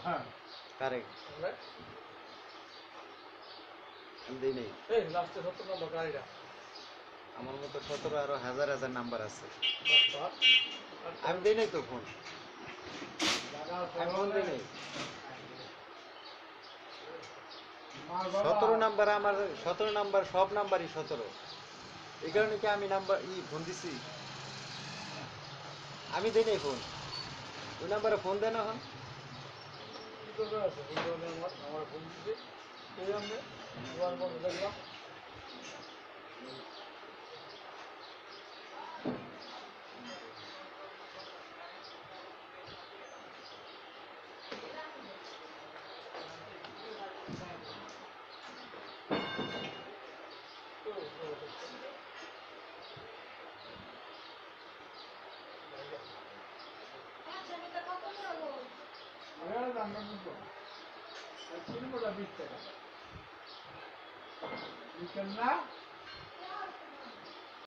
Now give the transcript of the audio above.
হ্যাঁ কারেক্ট আমি দেই নাই আমার মতো 17 আরো হাজার হাজার নাম্বার আছে আমি দেই নাই তো ফোন আমি ফোন দেই নাই 17 নাম্বার আমার 17 নাম্বার সব নাম্বারই 17 এই কারণে কি আমি নাম্বার ফোন দিছি আমি দেই নাই ফোন ওই নাম্বারে ফোন দেন এখন আমার ফোন দিচ্ছে এই আমি তোমার মধ্যে দেখলাম আমরা বুঝবো 20 টাকা বিকেল না